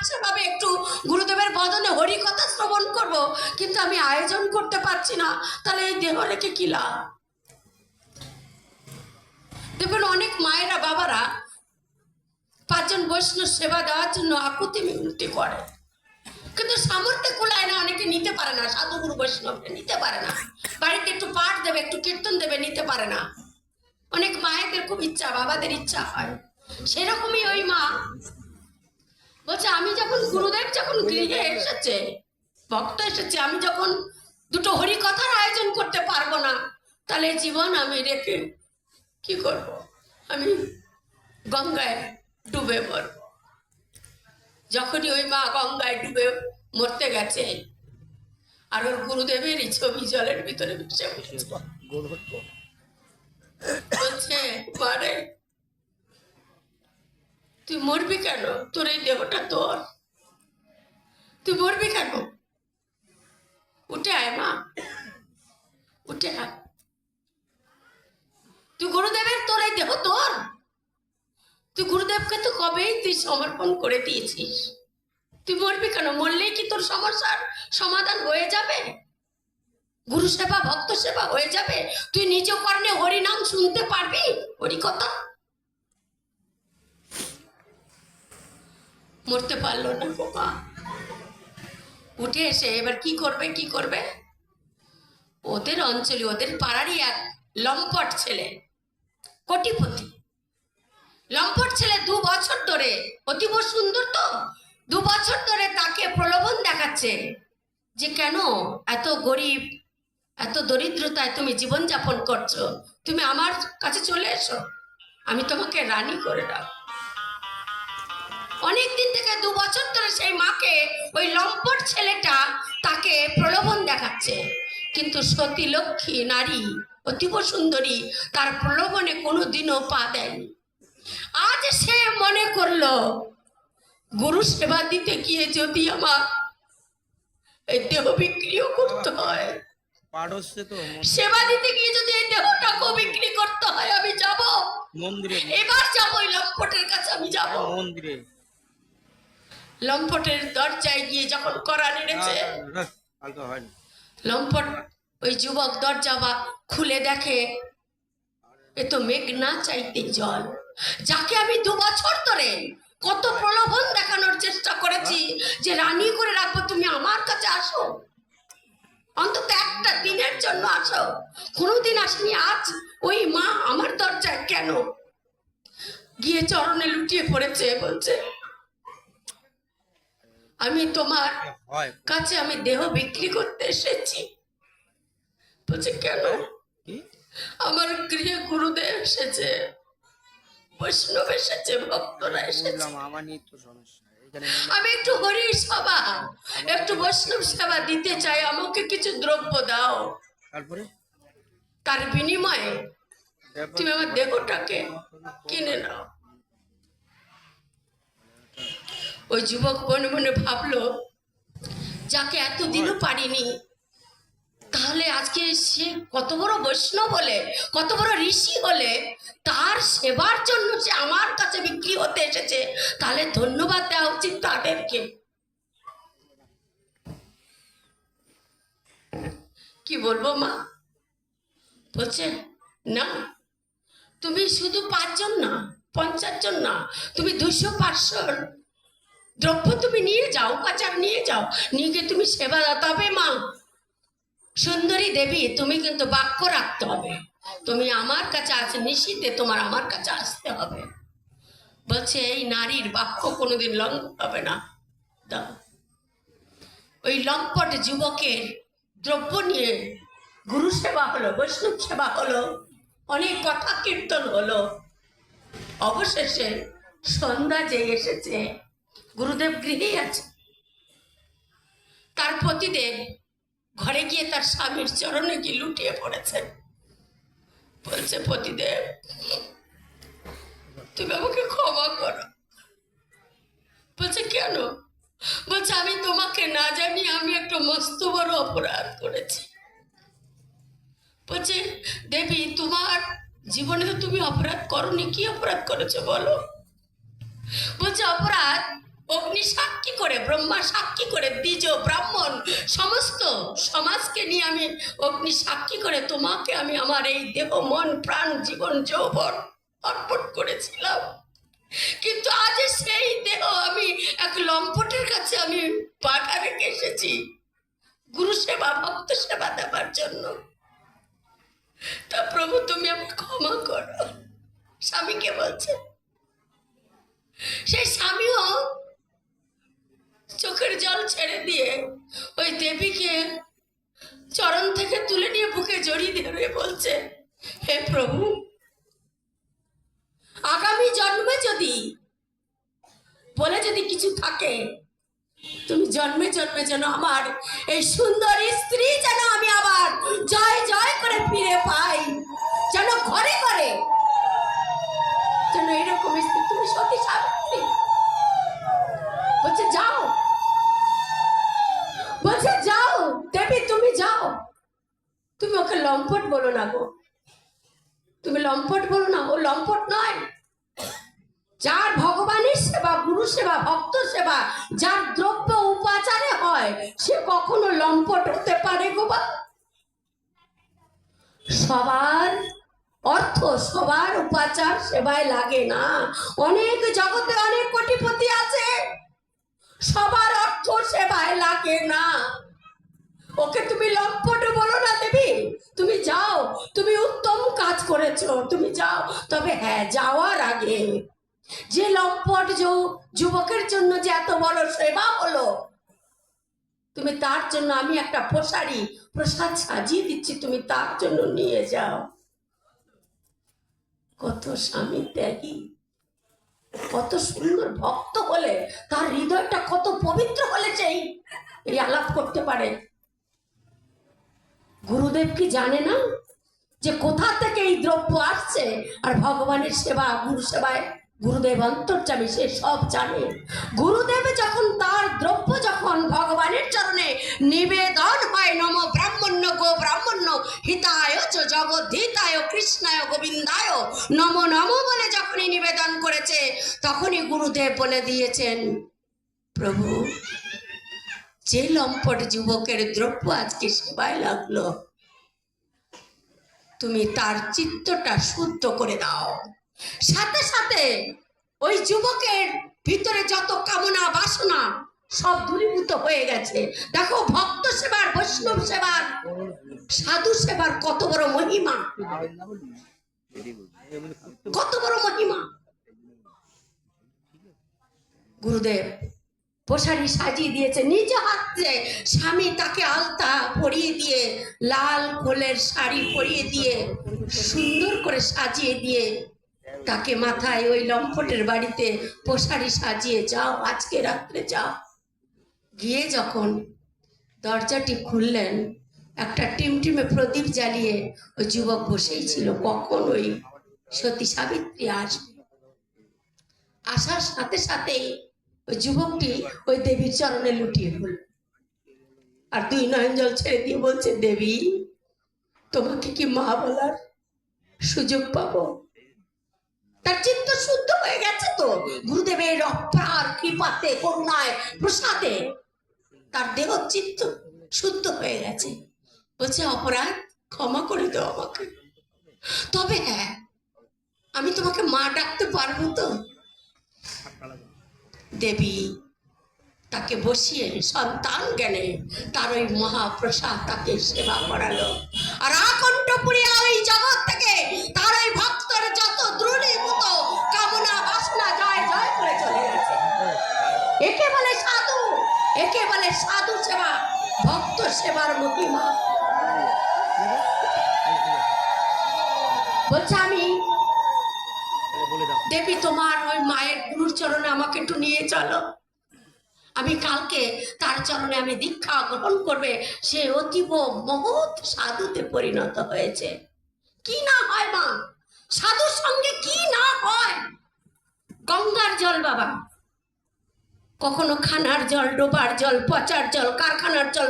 সেভাবে একটু গুরুদেবের বদনে হরি কথা শ্রবণ করব, কিন্তু আমি আয়োজন করতে পারছি না, তাহলে এই দেহ রেখে কি লাভ? দেখবেন অনেক মায়েরা বাবারা 5 জন বৈষ্ণব সেবা দেওয়ার জন্য আকুতি মিনতি করে, কিন্তু সামর্থ্য কুলায় না, অনেকে নিতে পারে না, সাধুগুরু বৈষ্ণবকে নিতে পারে না, বাড়িতে একটু পাঠ দেবে, একটু কীর্তন দেবে, নিতে পারে না। অনেক মায়েদের খুব ইচ্ছা, বাবাদের ইচ্ছা হয়। সেরকমই ওই মা বলছে, আমি যখন গুরুদেব যখন গৃহে এসেছে, ভক্ত এসেছে, আমি যখন দুটো হরি কথার আয়োজন করতে পারবো না, তাহলে জীবন আমি রেখে কি করব? আমি গঙ্গায় ডুবে মরব। যখনই ওই মা গঙ্গায় ডুবে মরতে গেছে, আর ওর গুরুদেবেরই ছবি জলের ভিতরে মিশে বসেছে। বলছে, মারে তুই মরবি কেন? তোর এই দেহটা তোর, তুই মরবি কেন? উঠে আয় মা, উঠে আয়। তুই গুরুদেবের, তোর এই দেহ তোর, তুই গুরুদেবকে তো কবেই তুই সমর্পণ করে দিয়েছিস, তুই মরবি কেন? মরলেই কি তোর সমস্যার সমাধান হয়ে যাবে? গুরু সেবা ভক্ত সেবা হয়ে যাবে? তুই নিজ কর্ণে হরি নাম শুনতে পারবি, হরি কথা? মরতে পারলো না বাবা। উঠে এসে এবার কি করবে, কি করবে? ওদের অঞ্চলে, ওদের পাড়ারই এক লম্পট ছেলে, কোটিপতি লম্পট ছেলে, 2 বছর ধরে, অতীব সুন্দর তো, 2 বছর ধরে তাকে প্রলোভন দেখাচ্ছে যে কেন এত গরিব, এত দরিদ্রতায় তুমি জীবনযাপন করছো, তুমি আমার কাছে চলে এসো, আমি তোমাকে রানী করে রাখবো। অনেকদিন থেকে 2 বছর ধরে সেই মাকে ওই লম্পট ছেলেটা তাকে প্রলোভন দেখাচ্ছে, কিন্তু সতী লক্ষ্মী নারী, অতীব সুন্দরী, তার প্রলোভনে কোনোদিনও পা দেয়নি। আজ সে মনে করলো, গুরু সেবা দিতে গিয়ে যদি আমার এই দেহ বিক্রিও করতে হয়, সেবা দিতে গিয়ে যদি এই দেহটাকেও বিক্রি করতে হয়, আমি যাব মন্দিরে, এবার যাবো ওই লম্পটের কাছে, আমি যাব মন্দিরে। লম্পটের দরজায় গিয়ে যখন কড়া নেড়েছে, লম্পট ওই যুবক দরজা বা খুলে দেখে, এ তো মেঘ না চাইতে জল, যাকে আমি 2 বছর ধরে কত প্রলোভন দেখানোর চেষ্টা করেছি যে রানী করে রাখবো, তুমি আমার কাছে আসো, অন্তত একটা দিনের জন্য আসো, কোনোদিন আসেনি, আজ ওই মা আমার দরজায় কেন? গিয়ে চরণে লুটিয়ে পড়েছে, বলছে, আমি তোমার কাছে আমি দেহ বিক্রি করতে এসেছি। বলছে, কেন? আমার গৃহে গুরুদেব এসেছে, বৈষ্ণব এসেছে, ভক্তরা এসেছে, আমি একটু হরি সেবা, একটু বৈষ্ণব সেবা দিতে চাই, আমাকে কিছু দ্রব্য দাও, তার বিনিময়ে তুমি আমার দেহটাকে কিনে নাও। ওই যুবক মনে মনে ভাবলো, যাকে এতদিনও পারিনি, তাহলে আজকে সে কত বড় বৈষ্ণব হলে, কত বড় ঋষি হলে, তার সেবার জন্য সে আমার কাছে বিক্রি হতে এসেছে, তাহলে ধন্যবাদ দেওয়া উচিত তাদেরকে। কি বলবো মা? বলছে, না, তুমি শুধু 5 জন না, 50 জন না, তুমি 200-500 দ্রব্য তুমি নিয়ে যাও, পাচার নিয়ে যাও, নিয়ে গিয়ে তুমি সেবা দাও। তবে মা সুন্দরী দেবী, তুমি কিন্তু বাক্য রাখতে হবে, তুমি আমার কাছে আছে নিশ্চিতে, তোমার আমার কাছে আসতে হবে। বলছে, এই নারীর বাক্য কোনোদিন লঙ্ঘন হবে না, দাও। ওই লম্পট যুবকের দ্রব্য নিয়ে গুরু সেবা হলো, বৈষ্ণব সেবা হলো, অনেক কথা কীর্তন হলো, অবশেষে সন্ধ্যা যে এসেছে, গুরুদেব গৃহেই আছে, তার পতিদেব ঘরে গিয়ে তার স্বামীর চরণে গিয়ে লুটিয়ে পড়েছেন। বলছে, পতিদেব তুমি আমাকে ক্ষমা করো। বলছে, কেন? বলছে, আমি তোমাকে না জানি আমি একটা মস্ত বড় অপরাধ করেছি। বলছে, দেবী তোমার জীবনে তো তুমি অপরাধ করোনি, কি অপরাধ করেছো বলো? বলছে, অপরাধ অগ্নি সাক্ষী করে, ব্রহ্মা সাক্ষী করে, দ্বিজ ব্রাহ্মণ সমস্ত সমাজকে নিয়ে আমি অগ্নি সাক্ষী করে তোমাকে আমি আমার এই দেহ মন প্রাণ জীবন যৌবন অর্পণ করেছিলাম। কিন্তু আজ সেই দেহ আমি এক লম্পটের কাছে আমি বাধা রেখে এসেছি গুরু সেবা ভক্ত সেবা দেওয়ার জন্য। তা প্রভু তুমি আমাকে ক্ষমা করো। স্বামীকে বলছে, সেই স্বামীও চোখের জল ছেড়ে দিয়ে ওই দেবীকে চরণ থেকে তুলে নিয়ে বুকে জড়িয়ে ধরে বলছে, হে প্রভু, আগামী জন্মে যদি বলে যদি কিছু থাকে, তুমি জন্মে জন্মে যেন আমার এই সুন্দরী স্ত্রী যেন আমি আবার জয় জয় করে ফিরে পাই, যেন ঘরে ঘরে যেন এরকম স্ত্রী তুমি সতী সাবিত্রী। বলছে যাও, বলছে যাও দেবী, তুমি যাও। তুমি ওকে লম্পট বলো না গো, তুমি লম্পট বলো না, ও লম্পট নয়। যার ভগবানের সেবা, গুরু সেবা, ভক্ত সেবা, যার দ্রব্য উপাচারে হয়, সে কখনো লম্পট হতে পারে গো বা? সবার অর্থ সবার উপাচার সেবায় লাগে না। অনেক জগতে অনেক কোটিপতি আছে, সবার অর্থ সেবায় লাগে না। ওকে তুমি লম্পট বলো না দেবী, তুমি যাও, তুমি উত্তম কাজ করেছো, তুমি যাও। তবে হ্যাঁ, যাওয়ার আগে যে লম্পট যুবকের জন্য যে এত বড় সেবা হলো, তুমি তার জন্য আমি একটা প্রসাদ সাজিয়ে দিচ্ছি, তুমি তার জন্য নিয়ে যাও। কত স্বামী ত্যাগী, কত সুন্দর ভক্ত হলে, তার হৃদয়টা কত পবিত্র হলে সেই এই আলাপ করতে পারে। গুরুদেব কি জানে না যে কোথা থেকে এই দ্রব্য আসছে? আর ভগবানের সেবা, গুরু সেবায় গুরুদেব অন্তর্যামী, সে সব জানে। গুরুদেব যখন তার দ্রব্য যখন ভগবানের চরণে নিবেদন হয়, নম ব্রাহ্মণ্য গো ব্রাহ্মণ্য হিতায় চ জগদ্ধিতায় কৃষ্ণায় গোবিন্দায় নম নম বলে যখনই নিবেদন করেছে, তখনই গুরুদেব বলে দিয়েছেন, প্রভু, যে লম্পট যুবকের দ্রব্য আজকে সেবায় লাগলো, তুমি তার চিত্তটা শুদ্ধ করে দাও। সাথে সাথে ওই যুবকের ভিতরে যত কামনা বাসনা সব দূরীভূত হয়ে গেছে। দেখো, ভক্ত সেবার, বৈষ্ণব সেবার, সাধু সেবার কত বড় মহিমা, কত বড় মহিমা। গুরুদেব পোশারি সাজিয়ে দিয়েছে নিজ হাতে, স্বামী তাকে আলতা পরিয়ে দিয়ে, লাল খোলের শাড়ি পরিয়ে দিয়ে, সুন্দর করে সাজিয়ে দিয়ে তাকে মাথায় ওই লম্পটের বাড়িতে পোশারি সাজিয়ে, যাও আজকে রাত্রে যাও। গিয়ে যখন দরজাটি খুললেন, একটা টিমটিমে প্রদীপ জ্বালিয়ে ওই যুবক বসেই ছিল, কখন ওই সতী সাবিত্রী আসবে। আসার সাথে সাথেই ওই যুবকটি ওই দেবীর চরণে লুটিয়ে পড়ল, আর দুই নয়ন জল ছেড়ে দিয়ে বলছে, দেবী, তোমাকে কি মা বলার সুযোগ পাবো? তার চিত্ত শুদ্ধ হয়ে গেছে তো গুরুদেবের অপার কৃপাতে, করুণায়, প্রসাদে তার দেহ চিত্ত শুদ্ধ হয়ে গেছে। বলছে, অপরাধ ক্ষমা করে দাও আমাকে, তবে হ্যাঁ, আমি তোমাকে মা ডাকতে পারবো তো? দেবী তাকে বসিয়ে সন্তান জ্ঞানে তার ওই মহাপ্রসাদ তাকে সেবা করালো। আর আকণ্ঠপুরিয়া ওই জগৎ থেকে তার ওই ভক্তর যত দ্রুণীভূত কামনা বাসনা জয় জয় করে চলে গেছে। একে বলে সাধু, একে বলে সাধু সেবা, ভক্ত সেবার মহিমা। বলছে, আমি দেবী তোমার ওই মায়ের গুরুর চরণে আমাকে একটু নিয়ে চলো, আমি কালকে তার চরণে আমি দীক্ষা গ্রহণ করবে। সে অতীব মহৎ সাধুতে পরিণত হয়েছে। কি না হয় মা, সাধুর সঙ্গে কি না হয়। গঙ্গার জল বাবা, কখনো খানার জল, ডোবার জল, পচার জল, কারখানার জল,